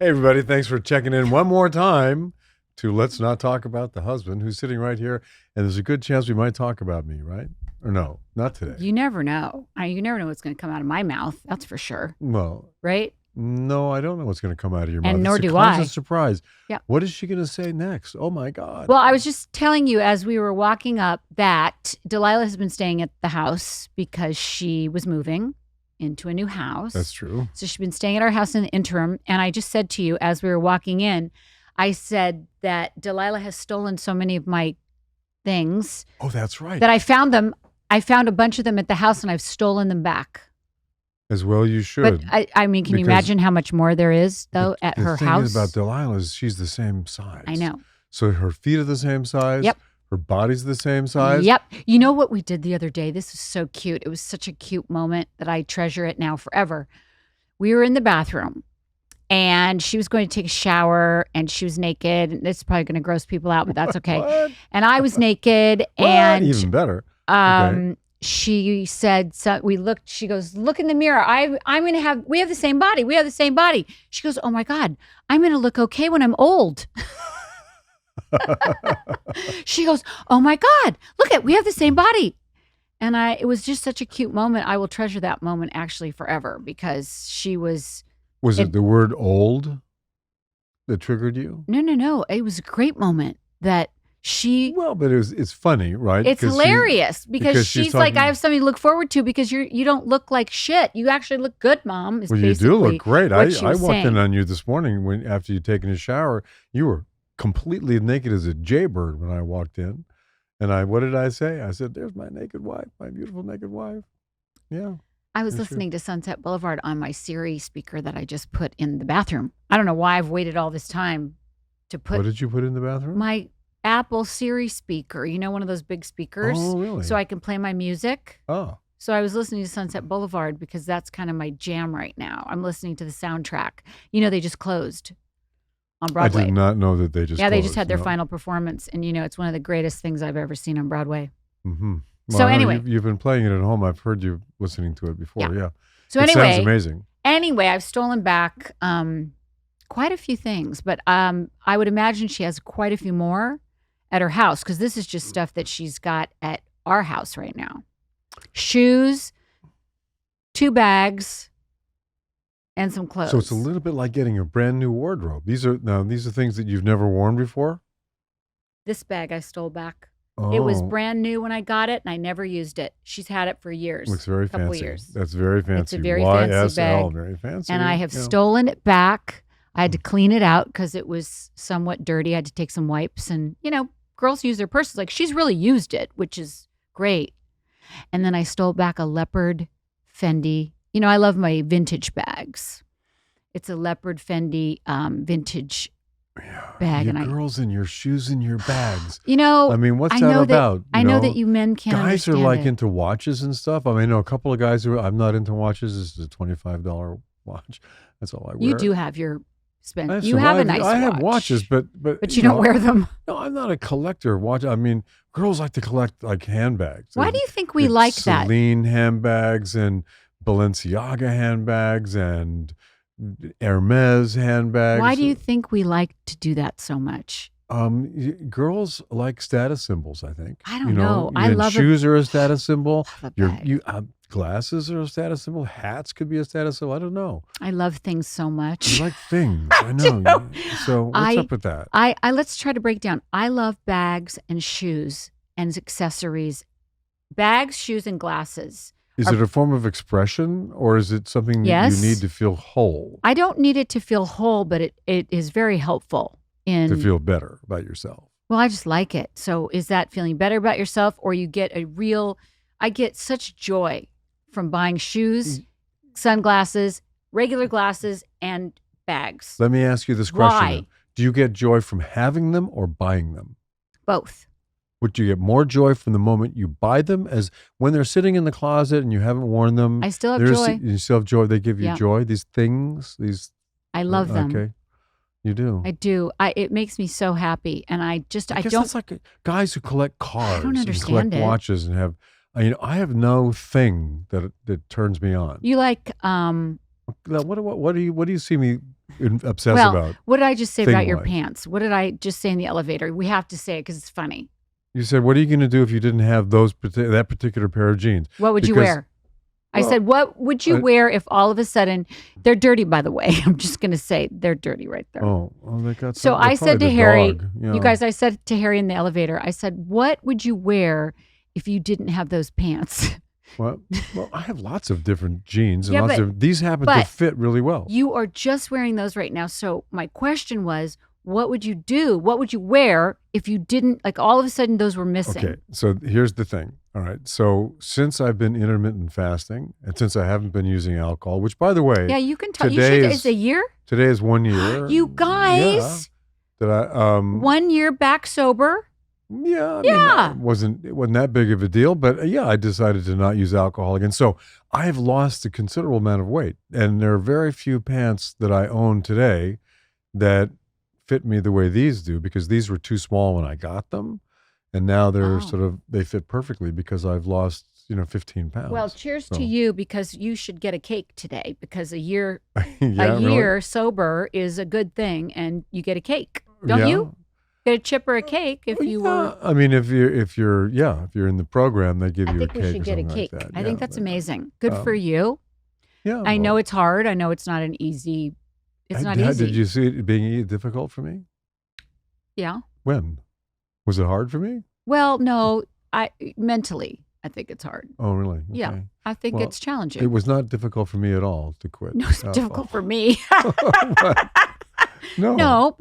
Hey, everybody. Thanks for checking in one more time to Let's Not Talk About the Husband who's sitting right here. And there's a good chance we might talk about me, right? Or no, not today. You never know. You never know what's going to come out of my mouth. That's for sure. Well, right? No, I don't know what's going to come out of your mouth. And nor do I. It's a I. constant surprise. Yeah. What is she going to say next? Oh, my God. Well, I was just telling you as we were walking up that Delilah has been staying at the house because she was moving into a new house. That's true. So she's been staying at our house in the interim. And I just said to you as we were walking in, I said that Delilah has stolen so many of my things. Oh, that's right. That I found them. I found a bunch of them at the house and I've stolen them back. As well you should. But I mean, can you imagine how much more there is, though, at her house? The thing about Delilah is she's the same size. I know. So her feet are the same size. Yep. Her body's the same size. Yep. You know what we did the other day? This is so cute. It was such a cute moment that I treasure it now forever. We were in the bathroom and she was going to take a shower and she was naked. And it's probably going to gross people out, but that's okay. What? And I was naked and even better. Okay. She said, so we looked, she goes, look in the mirror. We have the same body. We have the same body. She goes, oh my God, I'm going to look okay when I'm old. She goes, oh my God, we have the same body. And it was just such a cute moment. I will treasure that moment actually forever because she was. Was it the word old that triggered you? No. It was a great moment that well, but it's funny, right? It's hilarious because she's like, I have something to look forward to because you don't look like shit. You actually look good, Mom. Well, you do look great. I walked in on you this morning after you'd taken a shower. You were completely naked as a jaybird when I walked in. And what did I say? I said, there's my naked wife, my beautiful naked wife. Yeah. I was listening to Sunset Boulevard on my Siri speaker that I just put in the bathroom. I don't know why I've waited all this time to put. What did you put in the bathroom? My Apple Siri speaker, one of those big speakers. Oh, really? So I can play my music. Oh. So I was listening to Sunset Boulevard because that's kind of my jam right now. I'm listening to the soundtrack. They just closed on Broadway. I did not know that they just closed. They just had their final performance. And, it's one of the greatest things I've ever seen on Broadway. Mm-hmm. Well, so anyway. You've been playing it at home. I've heard you listening to it before. Yeah. So it sounds amazing. Anyway, I've stolen back quite a few things. But I would imagine she has quite a few more at her house, because this is just stuff that she's got at our house right now. Shoes, 2 bags, and some clothes. So it's a little bit like getting a brand new wardrobe. These are things that you've never worn before? This bag I stole back. Oh. It was brand new when I got it, and I never used it. She's had it for years. Looks very couple fancy. Years. That's very fancy. It's a very fancy bag. Very fancy. And I have stolen it back. I had to clean it out because it was somewhat dirty. I had to take some wipes and, girls use their purses. Like, she's really used it, which is great. And then I stole back a leopard Fendi. I love my vintage bags. It's a leopard Fendi vintage bag. Your girls and your shoes and your bags. I mean, what's that about? I know that you men can't guys understand are like it. into watches and stuff. I mean, I know a couple of guys who I'm not into watches. This is a $25 watch. That's all I wear. You do have your spend. You have a nice watch. I have watches, but you don't wear them. No, I'm not a collector of watches. I mean, girls like to collect like handbags. Why do you think we like that? Celine handbags and Balenciaga handbags and Hermes handbags. Why do you think we like to do that so much? Girls like status symbols, I think. I don't know. I love shoes are a status symbol. Your glasses are a status symbol. Hats could be a status symbol. I don't know. I love things so much. You like things. I know. So what's up with that? Let's try to break down. I love bags and shoes and accessories. Bags, shoes, and glasses. Is it a form of expression, or is it something that you need to feel whole? I don't need it to feel whole, but it is very helpful to feel better about yourself. Well, I just like it. So is that feeling better about yourself, or you get I get such joy from buying shoes, sunglasses, regular glasses, and bags. Let me ask you this question. Why? Do you get joy from having them or buying them? Both. Would you get more joy from the moment you buy them as when they're sitting in the closet and you haven't worn them? I still have joy. You still have joy. They give you joy. These things, I love them. Okay. You do. I do. It makes me so happy. And I don't. That's like guys who collect cars. I don't understand and collect watches and have, I have no thing that turns me on. You like, What do you see me obsess well, about. What did I just say about your thing-wise. pants? What did I just say in the elevator? We have to say it because it's funny. You said, "What are you going to do if you didn't have that particular pair of jeans?" What would you wear? I said, what would you wear if all of a sudden they're dirty? By the way, I'm just going to say they're dirty right there. Oh, well, they got. So I said to Harry, dog, you guys, I said to Harry in the elevator, I said, what would you wear if you didn't have those pants? Well, I have lots of different jeans, and Yeah, lots of these happen to fit really well. You are just wearing those right now. So my question was, what would you do? What would you wear if you didn't, like all of a sudden those were missing? Okay, so here's the thing. All right, so since I've been intermittent fasting, and since I haven't been using alcohol, which by the way, yeah, you can tell. It's a year. Today is 1 year. You guys, that I 1 year back sober. Yeah, I mean, it wasn't that big of a deal, but I decided to not use alcohol again. So I have lost a considerable amount of weight, and there are very few pants that I own today that fit me the way these do, because these were too small when I got them, and now they're they fit perfectly because I've lost 15 pounds. Well, cheers to you, because you should get a cake today, because a year really? sober is a good thing, and you get a cake, don't you? Get a chip or a cake if you were. I mean, if you're in the program, they give you a cake. I think we should get a cake. Like that. I think that's amazing. Good for you. Yeah, I know it's hard. I know it's not an easy. It's not easy. Did you see it being difficult for me? Yeah. When? Was it hard for me? Well, no. Mentally, I think it's hard. Oh, really? Okay. Yeah. I think it's challenging. It was not difficult for me at all to quit. No, it's difficult for me. No,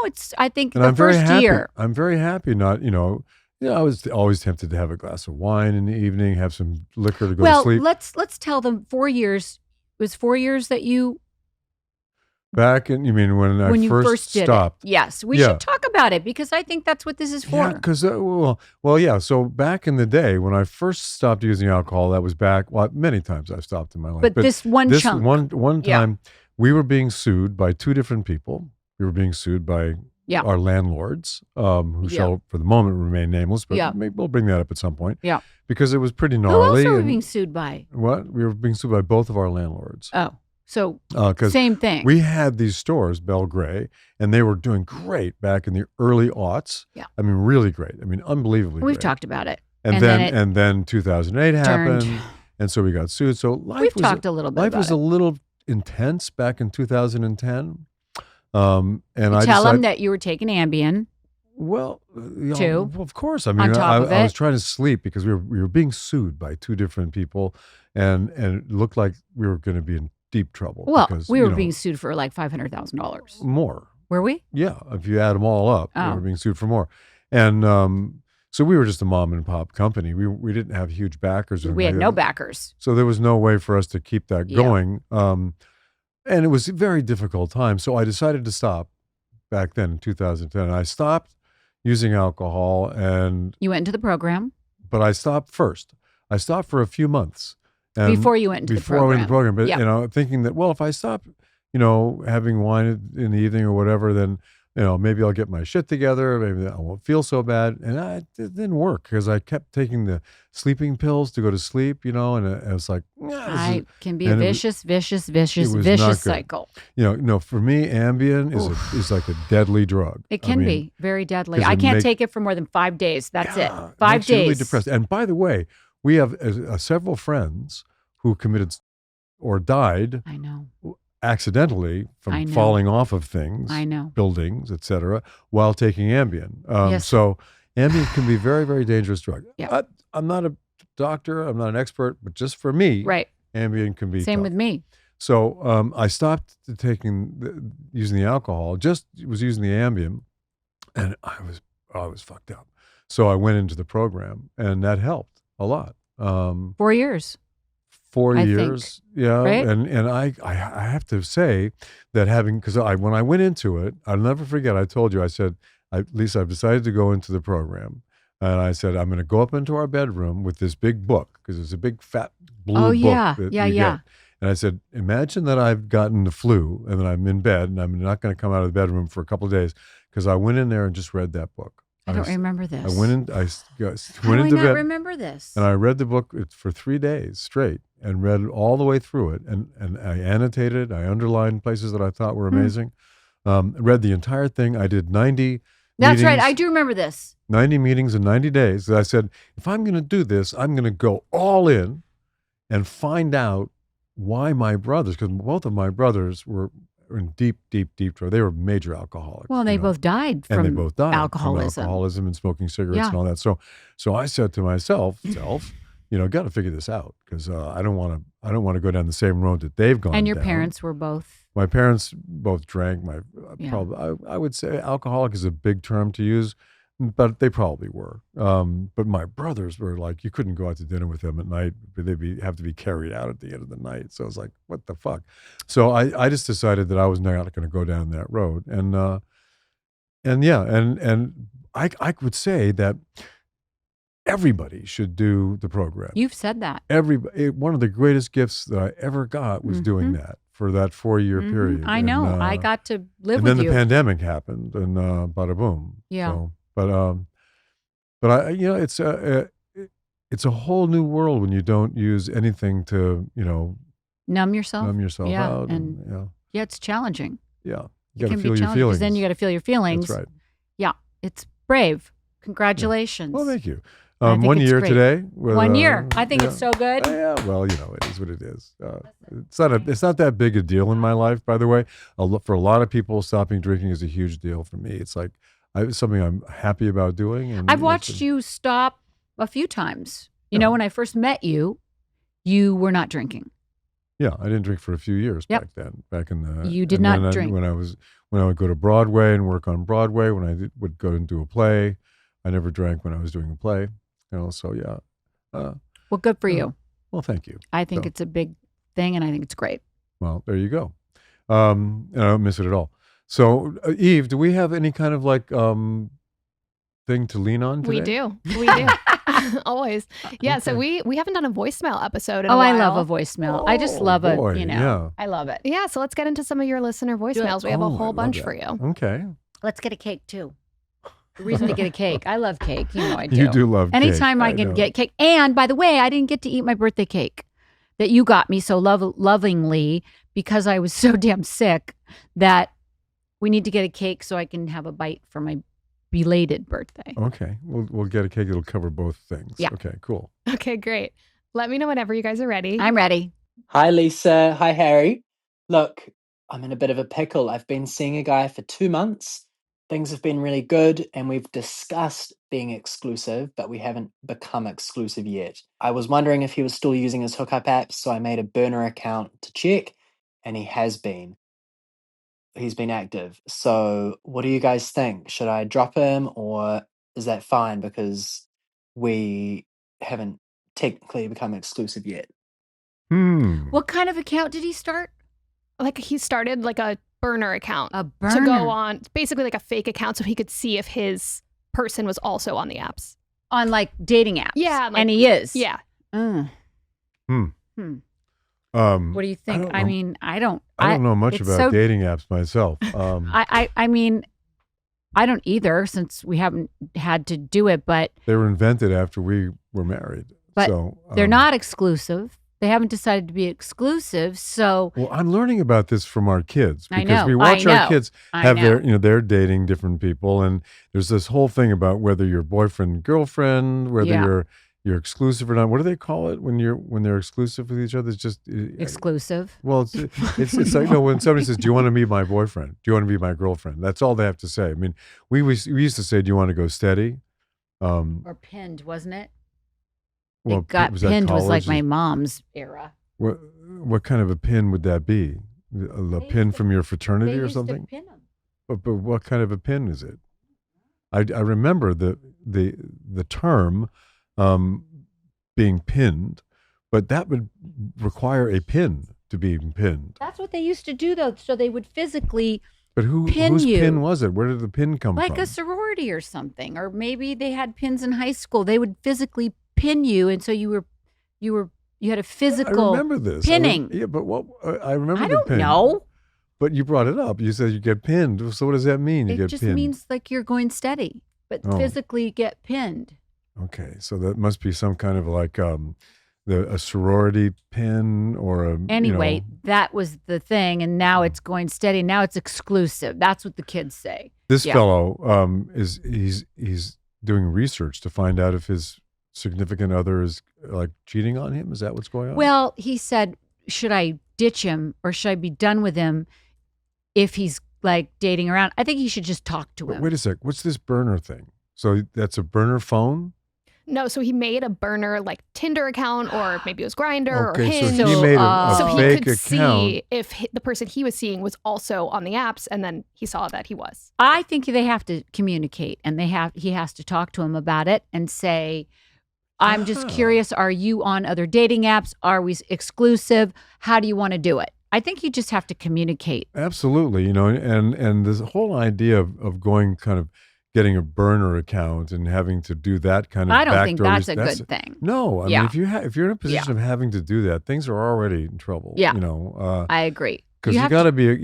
it's. I think and the first year. I'm very happy. Not, I was always tempted to have a glass of wine in the evening, have some liquor to go to sleep. Well, let's tell them 4 years. It was 4 years that you. Back in, you mean when I first stopped? Yes, we should talk about it, because I think that's what this is for. Yeah, because So back in the day when I first stopped using alcohol, that was back. Well, many times I've stopped in my life, but this chunk, one time, we were being sued by two different people. We were being sued by our landlords, who shall for the moment remain nameless, but maybe we'll bring that up at some point. Yeah, because it was pretty gnarly. Who else are we being sued by? What? We were being sued by both of our landlords. Oh. So same thing. We had these stores, Belgrade, and they were doing great back in the early aughts. Yeah. I mean, really great. I mean, unbelievably great. We've talked about it. And then 2008 happened, and so we got sued. So we've talked a little bit about life was a little intense back in 2010. And I tell them that you were taking Ambien. Well, too. Of course. I mean, I was trying to sleep because we were being sued by two different people, and it looked like we were going to be in deep trouble. Well, because, we were being sued for like $500,000. More. Were we? Yeah. If you add them all up, we were being sued for more. And so we were just a mom and pop company. We didn't have huge backers. We had no backers. So there was no way for us to keep that going. And it was a very difficult time. So I decided to stop back then in 2010. And I stopped using alcohol. And you went into the program? But I stopped first. I stopped for a few months. And before you went into the program. Before I went into the program. But, thinking that, well, if I stop, having wine in the evening or whatever, then, maybe I'll get my shit together. Maybe I won't feel so bad. And it didn't work because I kept taking the sleeping pills to go to sleep, and it was like, it can be a vicious cycle. For me, Ambien is like a deadly drug. It can be very deadly. I can't take it for more than 5 days. That's it. 5 days. Really depressed. And by the way, we have several friends who committed or died. I know. Accidentally from falling off of things, buildings, etc., while taking Ambien. So Ambien can be a very, very dangerous drug. Yeah. I'm not a doctor. I'm not an expert, but just for me, Ambien can be same tough. with me. So I stopped using the alcohol. Just was using the Ambien, and I was fucked up. So I went into the program, and that helped a lot. 4 years. 4 years, right? And I have to say that because when I went into it, I'll never forget. I told you, I said, Lisa, I've decided to go into the program, and I said I'm going to go up into our bedroom with this big book because it's a big fat blue book. Get. And I said, imagine that I've gotten the flu and that I'm in bed and I'm not going to come out of the bedroom for a couple of days because I went in there and just read that book. I don't remember this. I went in. How went do I into not bed, remember this? and I read the book for 3 days straight, and read all the way through it, and I annotated. I underlined places that I thought were amazing. Read the entire thing. I did 90. That's meetings, right. I do remember this. 90 meetings in 90 days. I said, if I'm going to do this, I'm going to go all in and find out why my brothers, because both of my brothers were in deep trouble. They were major alcoholics. Well, they both died from alcoholism and smoking cigarettes and all that. So I said to myself, got to figure this out, because I don't want to go down the same road that they've gone. And your down. parents were both. My parents both drank. I would say alcoholic is a big term to use, but they probably were. But my brothers were like, you couldn't go out to dinner with them at night. They'd have to be carried out at the end of the night. So I was like, what the fuck? So I just decided that I was not going to go down that road. And I would say that everybody should do the program. You've said that. One of the greatest gifts that I ever got was doing that for that 4-year period. I know. I got to live with you. And then the pandemic happened, and bada boom. Yeah. So, but I, it's a whole new world when you don't use anything to, numb yourself out. And it's challenging. Yeah. It You got to can feel be your challenging, feelings. because then you got to feel your feelings. That's right. Yeah. It's brave. Congratulations. Well, thank you. I think 1 it's year great. today. With, 1 year. I think it's so good. Yeah. Well, it is what it is. It's not that big a deal in my life, by the way. For a lot of people, stopping drinking is a huge deal. For me, it's like it's something I'm happy about doing. And I've watched you stop a few times. You know, when I first met you, you were not drinking. Yeah, I didn't drink for a few years back then. Back in the you did not drink when I would go to Broadway and work on Broadway. When I would go and do a play, I never drank when I was doing a play. So yeah. Well, good for you. Well, thank you. I think it's a big thing, and I think it's great. Well, there you go. And I don't miss it at all. So, Eve, do we have any kind of thing to lean on today? We do. Always. Yeah. Okay. So we haven't done a voicemail episode in a while. I love a voicemail. I just love it. I love it. Yeah. So let's get into some of your listener voicemails. We have a whole bunch for you. Okay. Let's get a cake too. The reason to get a cake. I love cake. I do. You do love cake. Anytime I can get cake. And by the way, I didn't get to eat my birthday cake that you got me so lovingly, because I was so damn sick that we need to get a cake so I can have a bite for my belated birthday. Okay. We'll get a cake that'll cover both things. Yeah. Okay, cool. Okay, great. Let me know whenever you guys are ready. I'm ready. Hi, Lisa. Hi, Harry. Look, I'm in a bit of a pickle. I've been seeing a guy for 2 months. Things have been really good, and we've discussed being exclusive, but we haven't become exclusive yet. I was wondering if he was still using his hookup apps, so I made a burner account to check, and he has been. He's been active. So what do you guys think? Should I drop him, or is that fine because we haven't technically become exclusive yet? What kind of account did he start? He started a burner account. A burner? To go on, basically a fake account, so he could see if his person was also on the apps. On dating apps? Yeah. And he is? Yeah. What do you think? I don't know much about dating apps myself. I mean, I don't either, since we haven't had to do it, but they were invented after we were married. But so, they're not exclusive. They haven't decided to be exclusive. So I'm learning about this from our kids, because I know, we watch our kids have they're dating different people, and there's this whole thing about whether you're boyfriend, girlfriend, whether you're exclusive or not. What do they call it when they're exclusive with each other? It's just exclusive. Well, it's like, no, when somebody says, "Do you want to be my boyfriend? Do you want to be my girlfriend?" That's all they have to say. I mean, we used to say, "Do you want to go steady?" Or pinned, wasn't it? Well, it got pinned was like my mom's era. What kind of a pin would that be? A pin from your fraternity or something? Pin them. But what kind of a pin is it? I remember the term being pinned, but that would require a pin to be pinned. That's what they used to do, though. So they would physically. But whose pin was it? Where did the pin come from? Like a sorority or something, or maybe they had pins in high school. They would physically pin you, and so you had a physical. I remember this pinning. But what I remember I the pin. don't know. But you brought it up. You said you get pinned. So what does that mean? It just means you're going steady. but physically get pinned. Okay, so that must be some kind of like a sorority pin or a Anyway, that was the thing, and now it's going steady. Now it's exclusive. That's what the kids say. This fellow he's doing research to find out if his significant other is like cheating on him. Is that what's going on? Well, he said, should I ditch him or should I be done with him if he's like dating around? I think he should just talk to him. Wait a sec. What's this burner thing? So that's a burner phone? No, so he made a burner like Tinder account, or maybe it was Grindr or Hinge. So he made a so fake he could account. see if the person he was seeing was also on the apps, and then he saw that he was. I think they have to communicate, and he has to talk to him about it and say, I'm just curious, are you on other dating apps? Are we exclusive? How do you want to do it? I think you just have to communicate. Absolutely, and this whole idea of going kind of getting a burner account and having to do that kind of I don't think backdoor, that's a good thing. No, I mean, if you're in a position of having to do that, things are already in trouble. Yeah, I agree. Because you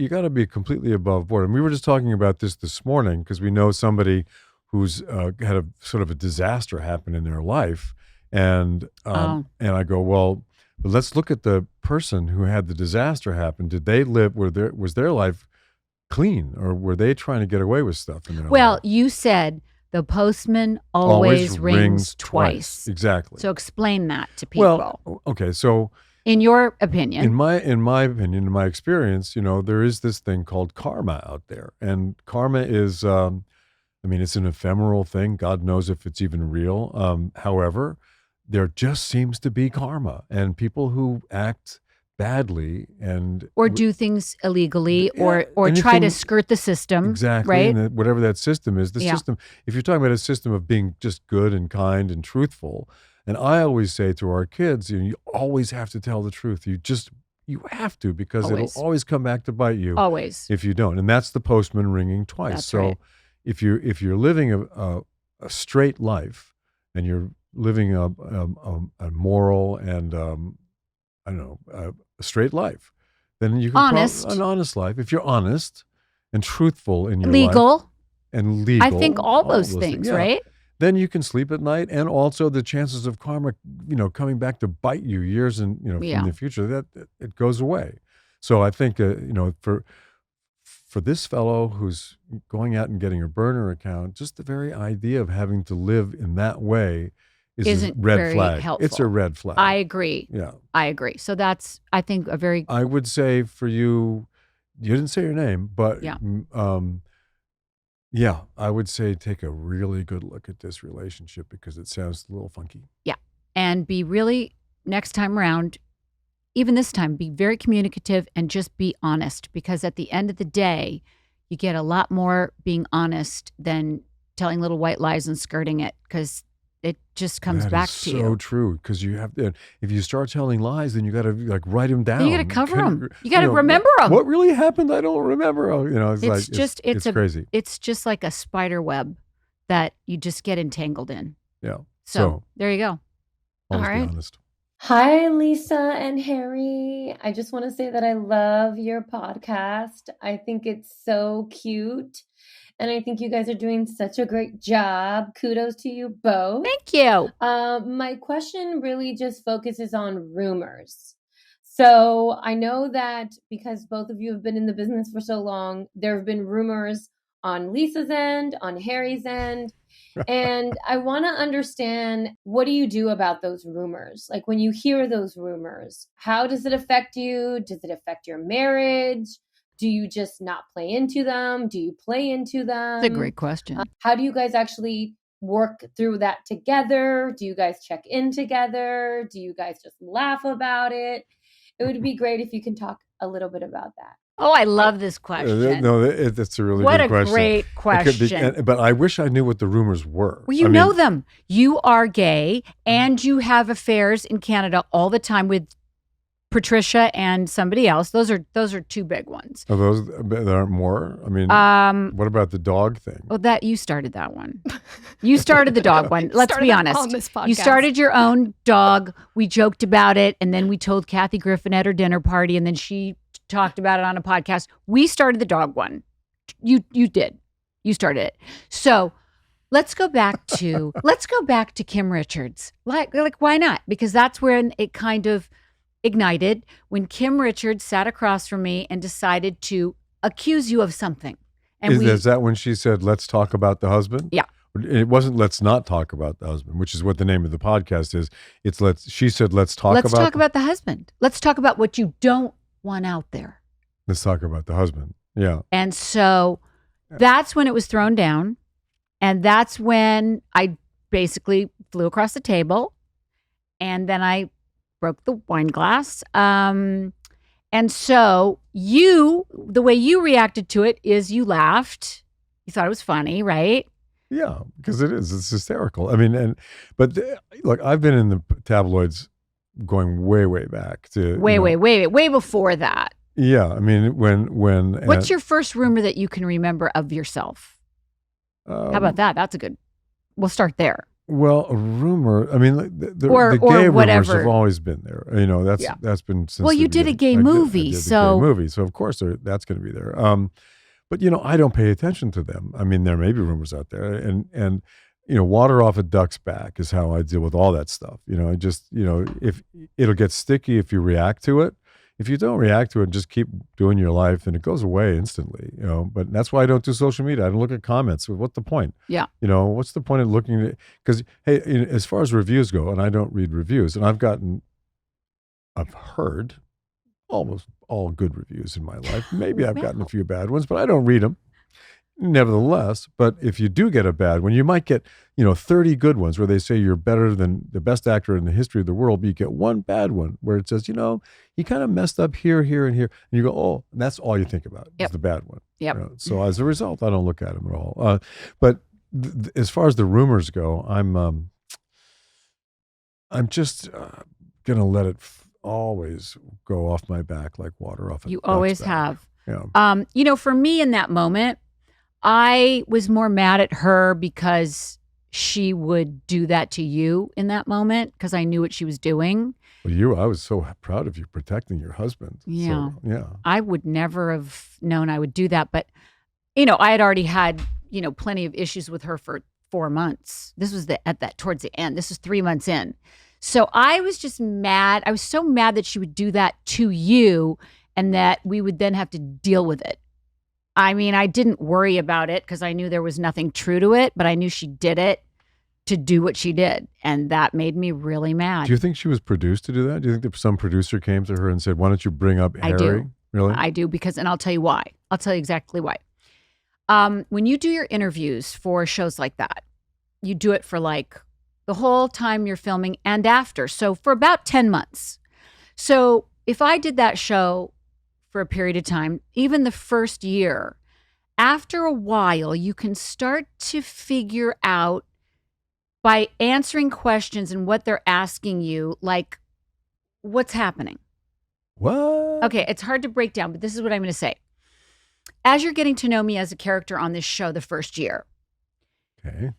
got to be completely above board. And we were just talking about this morning because we know somebody who's had a sort of a disaster happen in their life, and I go, well, but let's look at the person who had the disaster happen. Did they live? Was their life clean, or were they trying to get away with stuff in their life? You said the postman always rings twice. Exactly. So explain that to people. Well, okay, so in your opinion, in my opinion, in my experience, there is this thing called karma out there, and karma is, it's an ephemeral thing. God knows if it's even real. However, there just seems to be karma, and people who act badly or do things illegally or try to skirt the system. Exactly. Right? And whatever that system is, system, if you're talking about a system of being just good and kind and truthful, and I always say to our kids, you always have to tell the truth. You have to, because it'll always come back to bite you. Always. If you don't. And that's the postman ringing twice. That's so right. if you're living a straight life, and you're living a moral and a straight life, then you can an honest life. If you're honest and truthful in your life, and legal, I think all those things, right? Then you can sleep at night, and also the chances of karma, coming back to bite you years in the future, that it goes away. So I think for this fellow who's going out and getting a burner account, just the very idea of having to live in that way isn't a red flag. Helpful. It's a red flag. I agree. Yeah. I agree. So that's, I think, I would say for you didn't say your name, but I would say take a really good look at this relationship, because it sounds a little funky. Yeah. And be really, next time around, even this time, be very communicative and just be honest, because at the end of the day, you get a lot more being honest than telling little white lies and skirting it, because it just comes back to you. So true, because you have to. If you start telling lies, then you got to write them down. You got to cover them. You got to remember them. What really happened? I don't remember. It's crazy. It's just like a spider web that you just get entangled in. Yeah. So there you go. All right. Be honest. Hi, Lisa and Harry. I just want to say that I love your podcast. I think it's so cute. And I think you guys are doing such a great job. Kudos to you both. Thank you. My question really just focuses on rumors. So I know that because both of you have been in the business for so long, there have been rumors on Lisa's end, on Harry's end. And I want to understand, what do you do about those rumors? Like, when you hear those rumors, how does it affect you? Does it affect your marriage? Do you just not play into them? Do you play into them? That's a great question. How do you guys actually work through that together? Do you guys check in together? Do you guys just laugh about it? It would be great if you can talk a little bit about that. Oh, I love this question. No, that's a really good question. What a great question. But I wish I knew what the rumors were. Well, you know them. You are gay, and you have affairs in Canada all the time with Patricia and somebody else. Those are two big ones. Are those, there aren't more? What about the dog thing? Well, that you started that one. You started the dog one. Let's be honest. On this podcast. You started your own dog. We joked about it, and then we told Kathy Griffin at her dinner party, and then she talked about it on a podcast. We started the dog one. You did. You started it. So let's go back to Kim Richards. Like why not? Because that's when it kind of ignited, when Kim Richards sat across from me and decided to accuse you of something. And is that when she said, let's talk about the husband? Yeah. It wasn't let's not talk about the husband, which is what the name of the podcast is. She said, let's talk about the husband. Let's talk about what you don't want out there. Let's talk about the husband. Yeah. And so that's when it was thrown down. And that's when I basically flew across the table. And then I broke the wine glass. And so the way you reacted to it is you laughed. You thought it was funny, right? Yeah, because it is. It's hysterical. I mean, look, I've been in the tabloids going way, way back to way before that. Yeah, I mean, when what's your first rumor that you can remember of yourself? How about that? That's a good. We'll start there. Well, a rumor. I mean, the gay rumors have always been there. You know, that's been since. Well, you did a gay movie, so of course that's going to be there. But you know, I don't pay attention to them. I mean, there may be rumors out there, and you know, water off a duck's back is how I deal with all that stuff. You know, I just, you know, if it'll get sticky if you react to it. If you don't react to it and just keep doing your life, then it goes away instantly, you know. But that's why I don't do social media. I don't look at comments. What's the point? Yeah. You know, what's the point of looking at, because, hey, as far as reviews go, and I don't read reviews, and I've heard almost all good reviews in my life. Maybe I've gotten a few bad ones, but I don't read them. Nevertheless, but if you do get a bad one, you might get, you know, 30 good ones where they say you're better than the best actor in the history of the world, but you get one bad one where it says, you know, he kind of messed up here, here, and here. And you go, oh, and that's all you think about is the bad one. Yep. You know? So as a result, I don't look at them at all. But as far as the rumors go, I'm just going to let it always go off my back like water off a You duck's always back. have. Yeah. You know, for me in that moment, I was more mad at her because she would do that to you in that moment because I knew what she was doing. Well, I was so proud of you protecting your husband. Yeah. So, yeah. I would never have known I would do that. But, you know, I had already had, you know, plenty of issues with her for 4 months. This was towards the end. This was 3 months in. So I was just mad. I was so mad that she would do that to you and that we would then have to deal with it. I mean, I didn't worry about it because I knew there was nothing true to it, but I knew she did it to do what she did. And that made me really mad. Do you think she was produced to do that? Do you think that some producer came to her and said, why don't you bring up Harry? I do. Really? I do and I'll tell you why. I'll tell you exactly why. When you do your interviews for shows like that, you do it for like the whole time you're filming and after. So for about 10 months. So if I did that show for a period of time, even the first year, after a while, you can start to figure out by answering questions and what they're asking you, like, what's happening? What? Okay, it's hard to break down, but this is what I'm going to say. As you're getting to know me as a character on this show the first year, okay,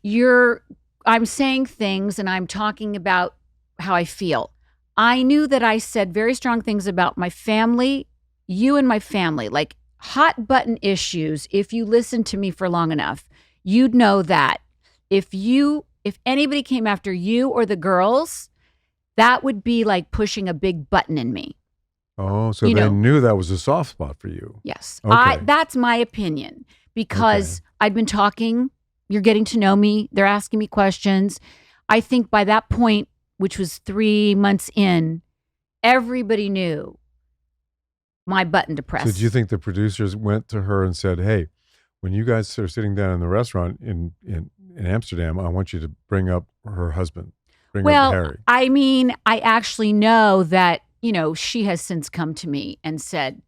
I'm saying things and I'm talking about how I feel. I knew that I said very strong things about my family, you and my family, like hot button issues. If you listen to me for long enough, you'd know that if anybody came after you or the girls, that would be like pushing a big button in me. Oh, so they knew that was a soft spot for you. Yes. Okay. That's my opinion because I'd been talking, you're getting to know me, they're asking me questions. I think by that point, which was 3 months in, everybody knew my button to press. So do you think the producers went to her and said, hey, when you guys are sitting down in the restaurant in Amsterdam, I want you to bring up her husband, bring up Harry? I mean, I actually know that, you know, she has since come to me and said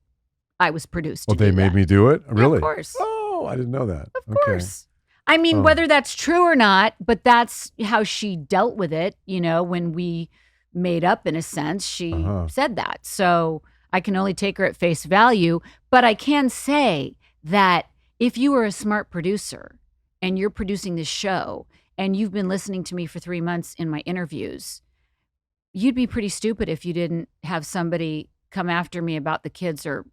I was produced to do they made that. me do it? Really? Yeah, of course. Oh, I didn't know that. Of course. I mean, whether that's true or not, but that's how she dealt with it. You know, when we made up in a sense, she said that. So I can only take her at face value, but I can say that if you were a smart producer and you're producing this show and you've been listening to me for 3 months in my interviews, you'd be pretty stupid if you didn't have somebody come after me about the kids or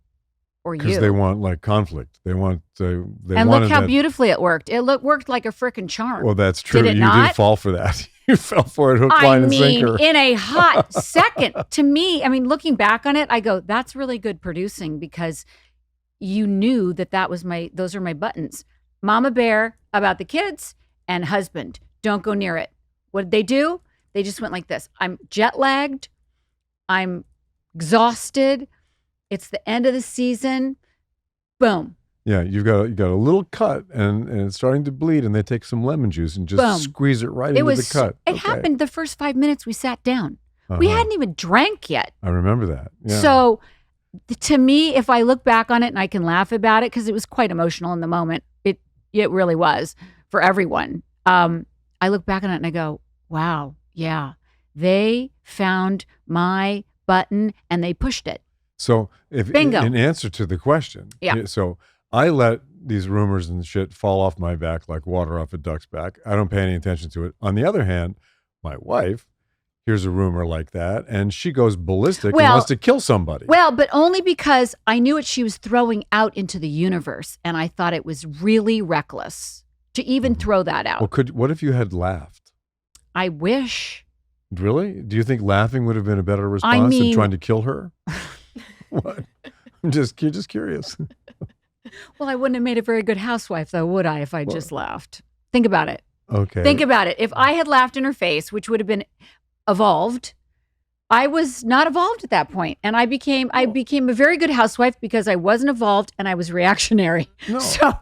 or you. Because they want like conflict. They want. And look how beautifully it worked. It worked like a freaking charm. Well, that's true. Did it You not? did fall for that. You fell for it, hook, line, and sinker. In a hot second. To me, I mean, looking back on it, I go, that's really good producing because you knew that was those are my buttons. Mama bear about the kids and husband. Don't go near it. What did they do? They just went like this. I'm jet lagged. I'm exhausted. It's the end of the season. Boom. Yeah, you got a little cut and it's starting to bleed, and they take some lemon juice and just Boom. Squeeze it right into the cut. It happened the first 5 minutes we sat down. We hadn't even drank yet. I remember that. Yeah. So to me, if I look back on it and I can laugh about it, because it was quite emotional in the moment, it really was for everyone. I look back on it and I go, wow, yeah, they found my button and they pushed it. So Bingo. In answer to the question, so I let these rumors and shit fall off my back like water off a duck's back. I don't pay any attention to it. On the other hand, my wife hears a rumor like that and she goes ballistic and wants to kill somebody. Well, but only because I knew what she was throwing out into the universe, and I thought it was really reckless to even throw that out. Well, what if you had laughed? I wish. Really? Do you think laughing would have been a better response than trying to kill her? What? I'm just curious. Well, I wouldn't have made a very good housewife, though, would I, if I just laughed? Think about it. Okay. Think about it. If I had laughed in her face, which would have been evolved, I was not evolved at that point. And I became a very good housewife because I wasn't evolved and I was reactionary. No. So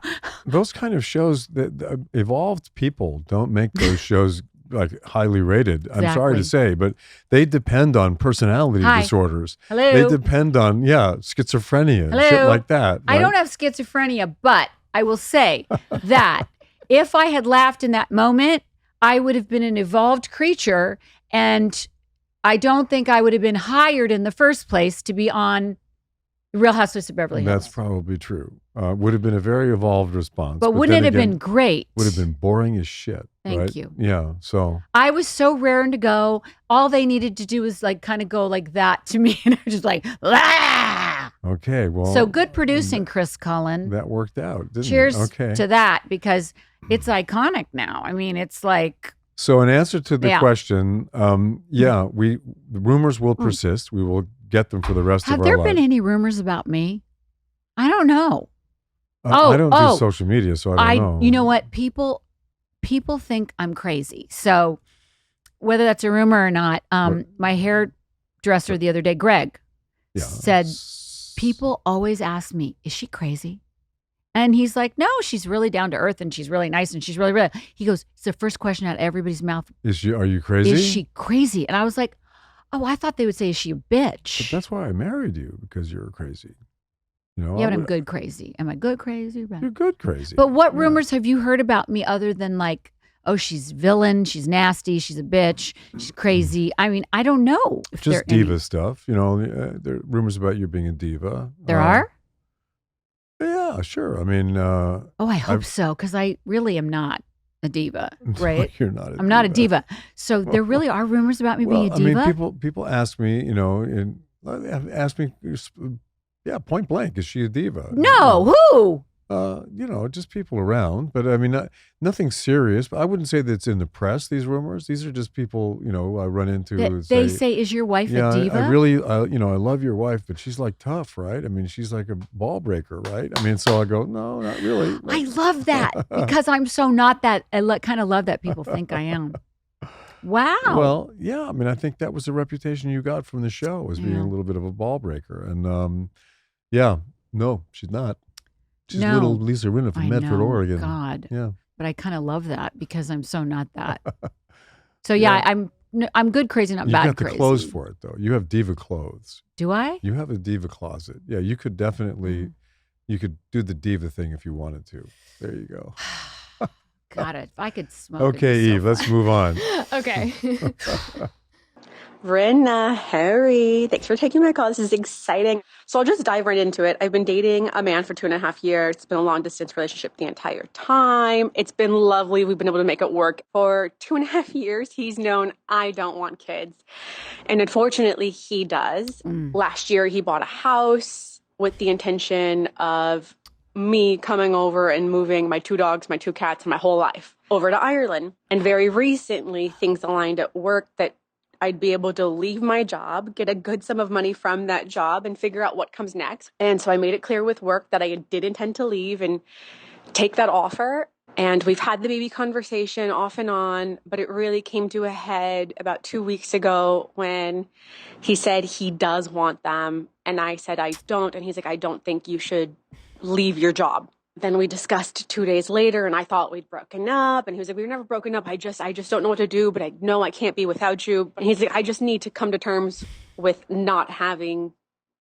those kind of shows, that evolved people don't make those shows like highly rated. Exactly. I'm sorry to say, but they depend on personality disorders. Hello. They depend on schizophrenia and shit like that. I don't have schizophrenia, but I will say that if I had laughed in that moment, I would have been an evolved creature, and I don't think I would have been hired in the first place to be on Real Housewives of Beverly Hills. That's probably true. Would have been a very evolved response. But wouldn't it have been great? Would have been boring as shit. Thank you. Yeah. So I was so raring to go. All they needed to do was like kind of go like that to me, and I was just like, ah. Okay. Well. So good producing, Chris Cullen. That worked out. Didn't Cheers it? to that, because it's iconic now. I mean, it's like. So in answer to the question, the rumors will persist. We will get them for the rest of our life. Have there been any rumors about me? I don't know. I don't do social media, so I don't know. You know what? People think I'm crazy. So whether that's a rumor or not, my hairdresser the other day, Greg, said, people always ask me, is she crazy? And he's like, no, she's really down to earth and she's really nice and she's really, really. He goes, it's the first question out of everybody's mouth. Are you crazy? Is she crazy? And I was like, oh, I thought they would say, is she a bitch? But that's why I married you, because you're crazy. You know, yeah, but I'm good crazy. Am I good crazy? You're good crazy. But what rumors have you heard about me other than like, oh, she's villain, she's nasty, she's a bitch, she's crazy? I mean, I don't know. If just diva stuff. You know, there are rumors about you being a diva. There are? Yeah, sure. I mean, I hope so, because I really am not a diva, right? You're not. I'm not a diva. So there really are rumors about me being a diva. I mean, people ask me, you know, ask me, point blank, is she a diva? No, who? You know, just people around, but I mean, nothing serious. But I wouldn't say that it's in the press. These rumors, these are just people, you know, I run into. They say, "Is your wife a diva?" I really, you know, I love your wife, but she's like tough, right? I mean, she's like a ball breaker, right? I mean, so I go, no, not really. I love that because I'm so not that. I kind of love that people think I am. Wow. Well, yeah. I mean, I think that was the reputation you got from the show, as being a little bit of a ball breaker, and no, she's not. She's little Lisa Rinna from Medford, Oregon. God. Yeah. But I kind of love that because I'm so not that. So I'm good crazy, not bad crazy. You got the clothes for it, though. You have diva clothes. Do I? You have a diva closet. Yeah, you could definitely, you could do the diva thing if you wanted to. There you go. Got it. If I could smoke. Okay, Eve, let's move on. Okay. Rinna, Harry, thanks for taking my call. This is exciting. So I'll just dive right into it. I've been dating a man for 2.5 years. It's been a long distance relationship the entire time. It's been lovely. We've been able to make it work. For 2.5 years, he's known I don't want kids. And unfortunately, he does. Last year, he bought a house. with the intention of me coming over and moving my 2 dogs, my 2 cats, and my whole life over to Ireland. And very recently, things aligned at work that I'd be able to leave my job, get a good sum of money from that job, and figure out what comes next. And so I made it clear with work that I did intend to leave and take that offer. And we've had the baby conversation off and on, but it really came to a head about 2 weeks ago when he said he does want them. And I said, I don't. And he's like, I don't think you should leave your job. Then we discussed 2 days later, and I thought we'd broken up. And he was like, we've never broken up. I just don't know what to do, but I know I can't be without you. And he's like, I just need to come to terms with not having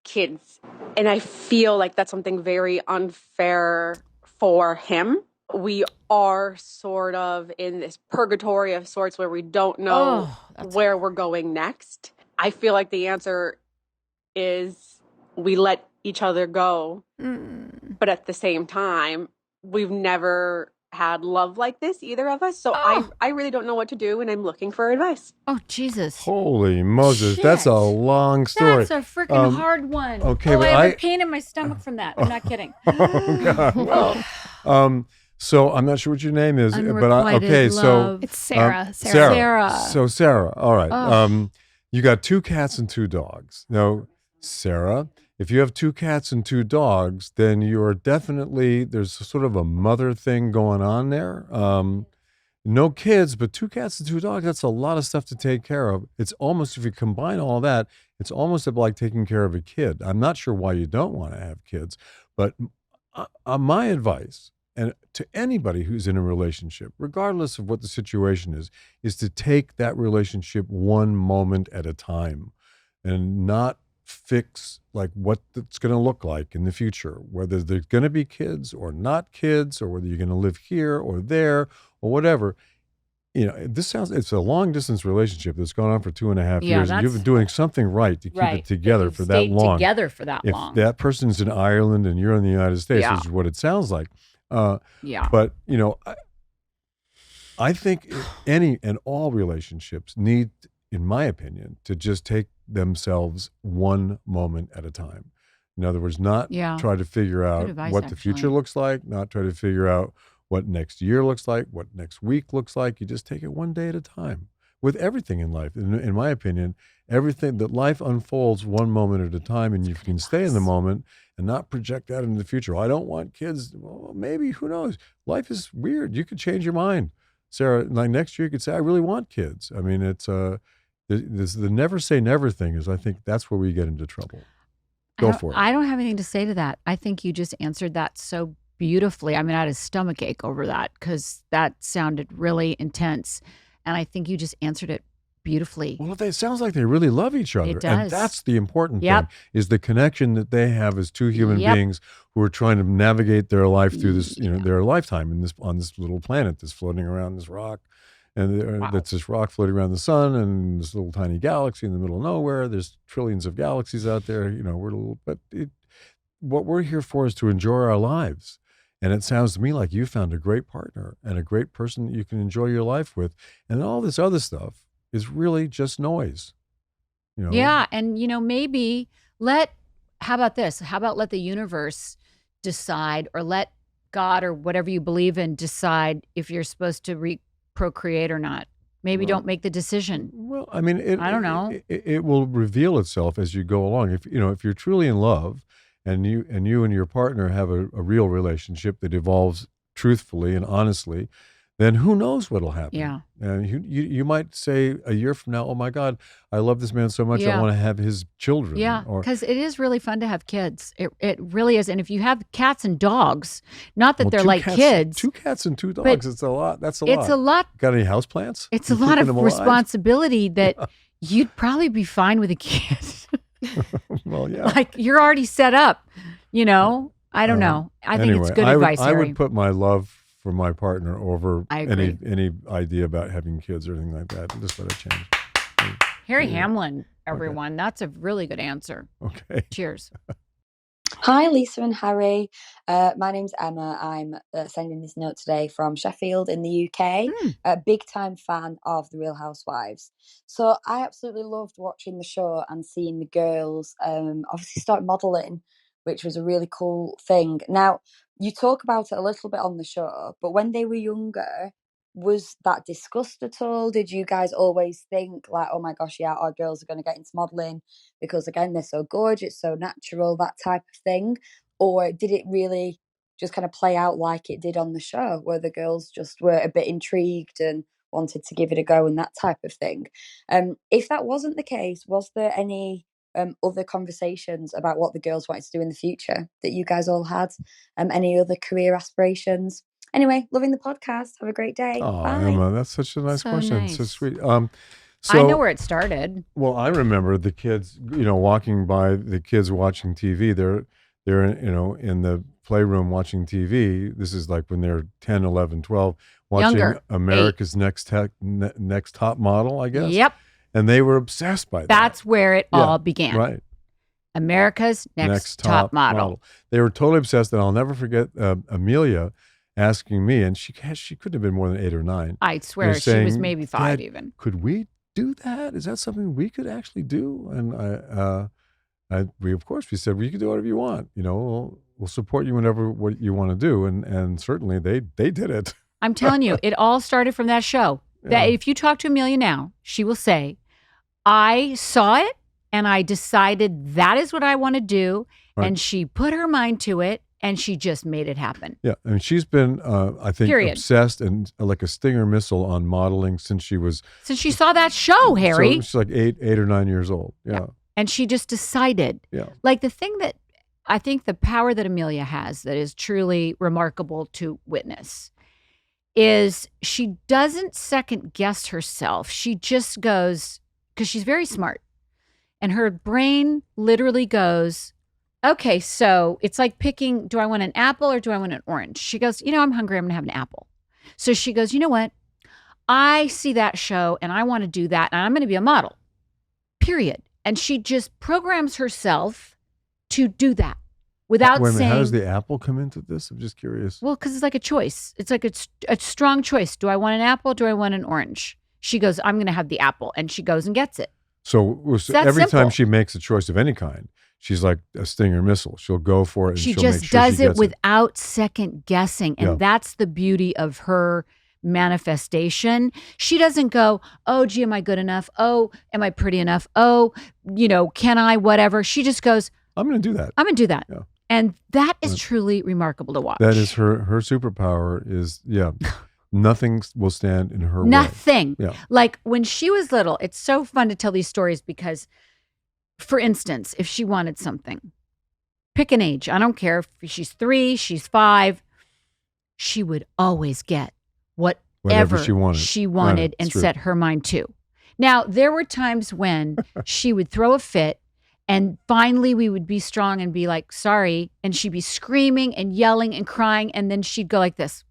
kids. And I feel like that's something very unfair for him. We are sort of in this purgatory of sorts where we don't know where we're going next. I feel like the answer is we let each other go. But at the same time, we've never had love like this, either of us. So I really don't know what to do, and I'm looking for advice. Oh, Jesus. Holy Moses. Shit. That's a long story. That's a freaking hard one. Okay, but I have a pain in my stomach from that. I'm not kidding. Oh, God. Well, so I'm not sure what your name is, but Unrequited so love. It's Sarah. Sarah. So Sarah, all right. You got 2 cats and 2 dogs. Now, Sarah, if you have 2 cats and 2 dogs, then you're definitely, there's sort of a mother thing going on there. No kids, but 2 cats and 2 dogs, that's a lot of stuff to take care of. It's almost, if you combine all that, it's almost like taking care of a kid. I'm not sure why you don't want to have kids, but my advice, and to anybody who's in a relationship, regardless of what the situation is to take that relationship one moment at a time and not fix like what it's going to look like in the future, whether there's going to be kids or not kids, or whether you're going to live here or there or whatever. You know, it's a long distance relationship that's gone on for 2.5 years. And you've been doing something right to keep it together for that long. Together for that long. If that person's in Ireland and you're in the United States, which is what it sounds like. But you know, I think any and all relationships need, in my opinion, to just take themselves one moment at a time. In other words, not try to figure out what the future looks like, not try to figure out what next year looks like, what next week looks like. You just take it one day at a time with everything in life. In my opinion, everything that life unfolds one moment at a time, and you can stay in the moment and not project that into the future. Well, I don't want kids. Well, maybe, who knows? Life is weird. You could change your mind. Sarah, like next year you could say, I really want kids. I mean, it's the never say never thing is, I think that's where we get into trouble. Go for it. I don't have anything to say to that. I think you just answered that so beautifully. I mean, I had a stomach ache over that because that sounded really intense. And I think you just answered it beautifully. Well, it sounds like they really love each other. It does. And that's the important thing, is the connection that they have as 2 human beings who are trying to navigate their life through this, their lifetime on this little planet that's floating around this rock. And that's this rock floating around the sun, and this little tiny galaxy in the middle of nowhere. There's trillions of galaxies out there. What we're here for is to enjoy our lives. And it sounds to me like you found a great partner and a great person that you can enjoy your life with. And all this other stuff is really just noise. Yeah. And, maybe how about this? How about let the universe decide, or let God or whatever you believe in decide if you're supposed to procreate or not. Maybe don't make the decision. Well, I mean, I don't know. It will reveal itself as you go along. If you're truly in love, and you and your partner have a real relationship that evolves truthfully and honestly, then who knows what'll happen? Yeah. And you might say a year from now, oh my God, I love this man so much, I want to have his children. Yeah, because it is really fun to have kids. It really is. And if you have cats and dogs, not that they're like kids. 2 cats and 2 dogs, it's a lot. That's a lot. It's a lot. Got any houseplants? It's a lot of responsibility that you'd probably be fine with a kid. Well, yeah. Like, you're already set up, I don't know. I think it's good advice, I Harry. would put my love for my partner over any idea about having kids or anything like that. Just let it change. Harry Hamlin, everyone. Okay. That's a really good answer. Okay. Cheers. Hi, Lisa and Harry. My name's Emma. I'm sending this note today from Sheffield in the UK. A big-time fan of The Real Housewives. So I absolutely loved watching the show and seeing the girls obviously start modelling which was a really cool thing. Now, you talk about it a little bit on the show, but when they were younger, was that discussed at all? Did you guys always think like, oh my gosh, yeah, our girls are going to get into modeling because, again, they're so gorgeous, so natural, that type of thing? Or did it really just kind of play out like it did on the show, where the girls just were a bit intrigued and wanted to give it a go and that type of thing? If that wasn't the case, was there any other conversations about what the girls wanted to do in the future that you guys all had? Any other career aspirations? Anyway, loving the podcast. Have a great day. Oh, Bye. Emma, that's such a nice question. Nice. So sweet. I know where it started. Well, I remember the kids, walking by, the kids watching TV. They're in the playroom watching TV. This is like when they're 10, 11, 12, watching Younger, America's Next Top Model, I guess. Yep. And they were obsessed by that. That's where it all began. Right. America's Next Top Model. They were totally obsessed, and I'll never forget Amelia asking me, and she couldn't have been more than 8 or 9. I swear she saying, was maybe 5 Dad, even. Could we do that? Is that something we could actually do? And we said, well, you can do whatever you want. We'll support you whenever what you want to do. And certainly they did it. I'm telling you, it all started from that show. Yeah. That if you talk to Amelia now, she will say, I saw it and I decided that is what I want to do. Right. And she put her mind to it and she just made it happen. Yeah. I mean, she's been, I think, obsessed and like a Stinger missile on modeling since she saw that show, Harry. So she's like 8 or 9 years old. Yeah. And she just decided. Yeah. Like the thing that I think the power that Amelia has that is truly remarkable to witness is she doesn't second guess herself. She just goes, because she's very smart. And her brain literally goes, okay, so it's like picking, do I want an apple or do I want an orange? She goes, I'm hungry. I'm going to have an apple. So she goes, you know what? I see that show and I want to do that. And I'm going to be a model, period. And she just programs herself to do that without saying. How does the apple come into this? I'm just curious. Well, because it's like a choice. It's like a strong choice. Do I want an apple? Do I want an orange? She goes, I'm going to have the apple. And she goes and gets it. So every time she makes a choice of any kind, she's like a Stinger missile. She'll go for it. And she she'll just make sure does she gets it without second guessing. And Yeah. that's the beauty of her manifestation. She doesn't go, oh, gee, am I good enough? Oh, am I pretty enough? Oh, can I, whatever. She just goes, I'm going to do that. I'm going to do that. Yeah. And that is truly remarkable to watch. That is her superpower is, nothing will stand in her way. Nothing. Yeah. Like when she was little, it's so fun to tell these stories because, for instance, if she wanted something, pick an age. I don't care if she's 3, she's 5. She would always get whatever she wanted Right, and true. set her mind to. Now, there were times when she would throw a fit and finally we would be strong and be like, sorry. And she'd be screaming and yelling and crying. And then she'd go like this.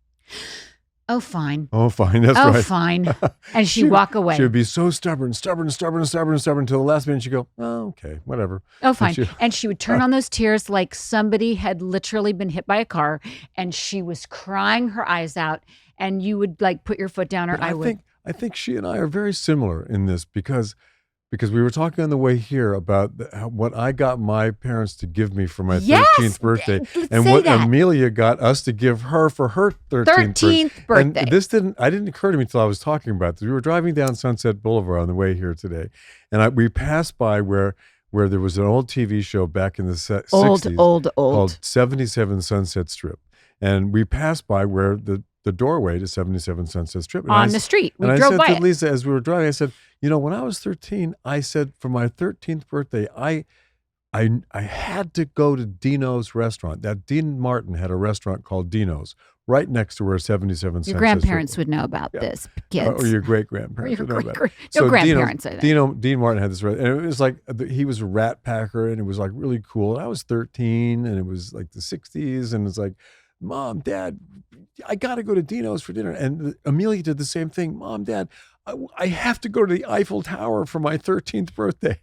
Oh, fine. Oh, fine. That's oh, right. fine. And she'd walk away. She would be so stubborn until the last minute she'd go, oh, okay, whatever. Oh, fine. And she would turn on those tears like somebody had literally been hit by a car and she was crying her eyes out and you would like put your foot down or I think she and I are very similar in this because we were talking on the way here about what I got my parents to give me for my 13th birthday and what Amelia got us to give her for her 13th birthday. And I didn't occur to me until I was talking about this. We were driving down Sunset Boulevard on the way here today. And we passed by where there was an old TV show back in the 60s called 77 Sunset Strip. And we passed by where the doorway to 77 Sunset Strip. On the street. We drove by it. And I said to Lisa as we were driving, I said, when I was 13, I said for my 13th birthday, I had to go to Dino's restaurant. That Dean Martin had a restaurant called Dino's right next to where 77 Sunset Strip. Your grandparents would know about this, kids. Or your great-grandparents would know about it. No, grandparents, I think. Dean Martin had this restaurant, and it was like, he was a rat packer, and it was like really cool. And I was 13, and it was like the 60s, and it's like, Mom, Dad, I got to go to Dino's for dinner. And Amelia did the same thing. Mom, Dad, I have to go to the Eiffel Tower for my 13th birthday.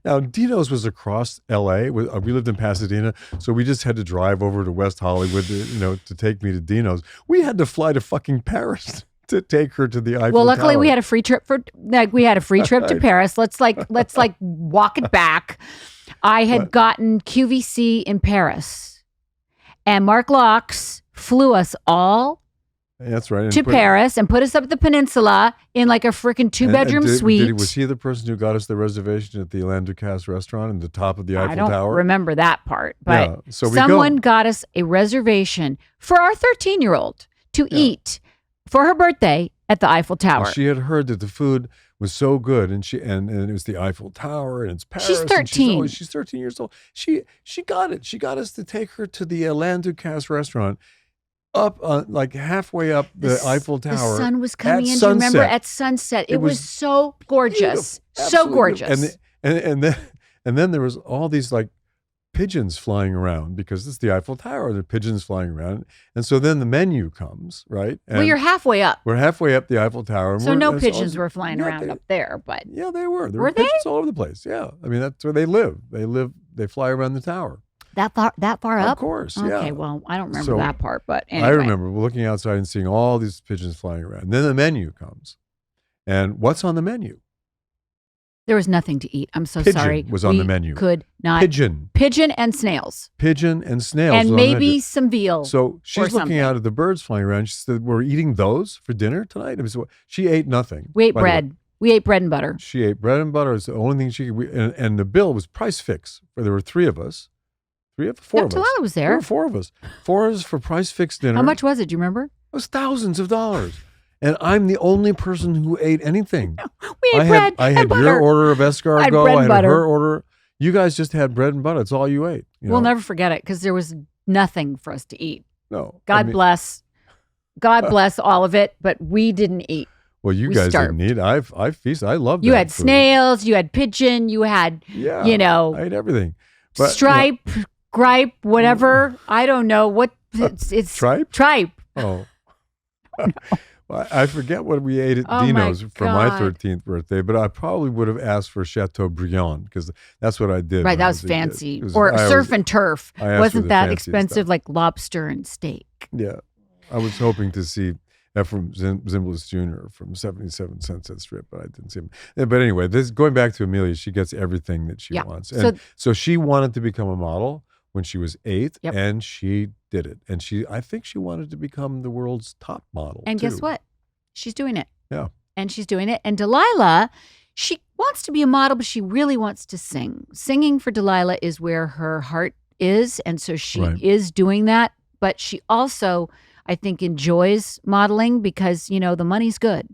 Now, Dino's was across L.A. We lived in Pasadena, so we just had to drive over to West Hollywood, to take me to Dino's. We had to fly to fucking Paris to take her to the Eiffel Tower. Well, luckily we had a free trip to Paris. Let's walk it back. I had gotten QVC in Paris, and Mark Locks flew us all That's right. to Paris and put us up the peninsula in like a freaking 2-bedroom suite. Was he the person who got us the reservation at the Alain Ducasse restaurant in the top of the Eiffel Tower? I don't remember that part, but someone got us a reservation for our 13-year-old to eat for her birthday at the Eiffel Tower. And she had heard that the food was so good, and it was the Eiffel Tower, and it's Paris. She's 13. She's 13 years old. She got it. She got us to take her to the Alain Ducasse restaurant up, like halfway up the Eiffel Tower. The sun was coming in. Do you remember at sunset? It was so gorgeous, so gorgeous. And then there was all these like pigeons flying around because it's the Eiffel Tower. There are pigeons flying around, and so then the menu comes, right? And well, you're halfway up. We're halfway up the Eiffel Tower. So no pigeons were flying around up there, but yeah, they were. There were pigeons all over the place. Yeah, I mean that's where they live. They fly around the tower. That far up? Of course, yeah. Okay, well, I don't remember that part, but anyway. I remember looking outside and seeing all these pigeons flying around. And then the menu comes. And what's on the menu? There was nothing to eat. I'm so Pigeon sorry. was on the menu. Could not. Pigeon and snails. Pigeon and snails. And maybe some veal. So she's looking out at the birds flying around. She said, we're eating those for dinner tonight? She ate nothing. We ate bread. We ate bread and butter. She ate bread and butter. It's the only thing she could. And the bill was price fix. There were three of us. Four of us. Delilah was there. There were four of us. 4 of us for price fixed dinner. How much was it? Do you remember? It was thousands of dollars. And I'm the only person who ate anything. We ate bread I had and your order of escargot. I had her order. You guys just had bread and butter. It's all you ate. We'll never forget it because there was nothing for us to eat. No. God bless all of it, but we didn't eat. Well, you guys didn't eat. I feasted. I loved that. You had food. Snails. You had pigeon. You had, I ate everything. But, stripe, gripe, whatever. I don't know what it's tripe. Tripe. Oh. Well, I forget what we ate at Dino's for my 13th birthday, but I probably would have asked for Chateaubriand because that's what I did. Right, that was fancy. Or surf and turf. Wasn't that expensive, like lobster and steak? Yeah. I was hoping to see Ephraim Zimbalist Jr. from 77 Sunset Strip, but I didn't see him. But anyway, going back to Amelia, she gets everything that she wants. And so she wanted to become a model when she was 8, and she did it. And I think she wanted to become the world's top model. And guess what? She's doing it. Yeah. And she's doing it. And Delilah, she wants to be a model, but she really wants to sing. Singing for Delilah is where her heart is. And so she is doing that. But she also, I think, enjoys modeling because, the money's good.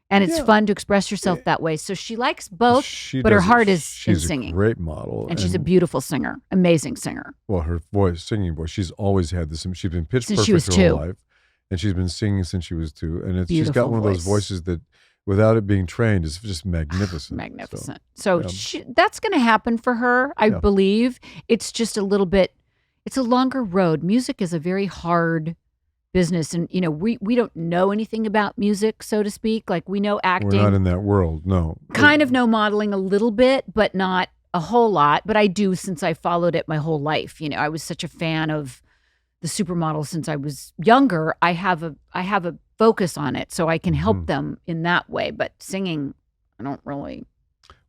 And it's fun to express yourself that way. So she likes both, but her heart is in singing. She's a great model. And she's a beautiful singer, amazing singer. Well, her singing voice, she's always had this. She's been pitch since perfect her whole life. And she's been singing since she was 2. And she's got one of those voices that, without it being trained, is just magnificent. Magnificent. So that's going to happen for her, I believe. It's just a little bit, it's a longer road. Music is a very hard business, and we don't know anything about music, so to speak. Like, we know acting. We're not in that world. No. Kind of know modeling a little bit, but not a whole lot. But I do, since I followed it my whole life. I was such a fan of the supermodels since I was younger. I have a focus on it, so I can help them in that way. But singing, I don't really.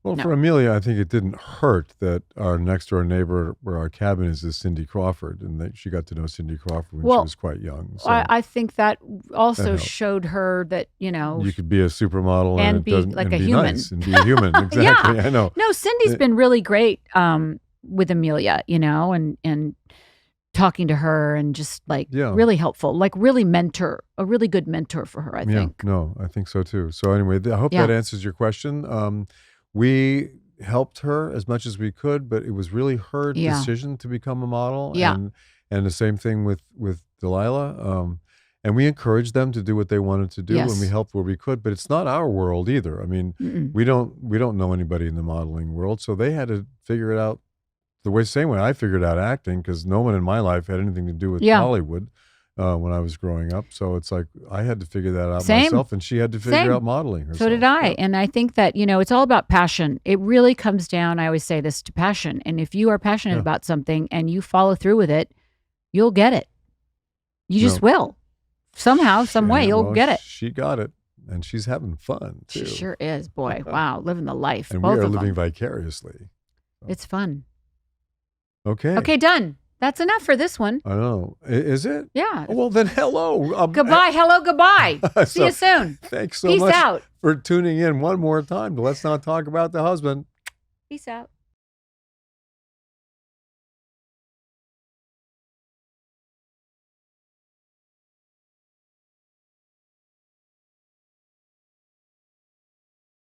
Well, for Amelia, I think it didn't hurt that our next door neighbor where our cabin is Cindy Crawford, and that she got to know Cindy Crawford when she was quite young. So I think that also showed her that, you could be a supermodel and be like a human. Nice and be a human. Exactly. I know. No, Cindy's been really great with Amelia, and talking to her and just really helpful, like a really good mentor for her, I think. No, I think so too. So anyway, I hope that answers your question. We helped her as much as we could, but it was really her decision to become a model. Yeah. And the same thing with Delilah. And we encouraged them to do what they wanted to do, and we helped where we could. But it's not our world either. I mean, we don't know anybody in the modeling world, so they had to figure it out the same way I figured out acting, because no one in my life had anything to do with Hollywood. When I was growing up. So it's like I had to figure that out myself, and she had to figure out modeling herself. So did I. And I think that, it's all about passion. It really comes down, I always say this, to passion. And if you are passionate about something and you follow through with it, you'll get it. You just will. Somehow, some way, you'll get it. She got it. And she's having fun, too. She sure is. Boy, wow, living the life. And both we are of living them. vicariously. It's fun. Okay. Okay, done. That's enough for this one. I know. Is it? Yeah. Well, then hello. Goodbye. Hello. Goodbye. See you soon. Thanks so Peace much out. for tuning in one more time. Let's not talk about the husband. Peace out.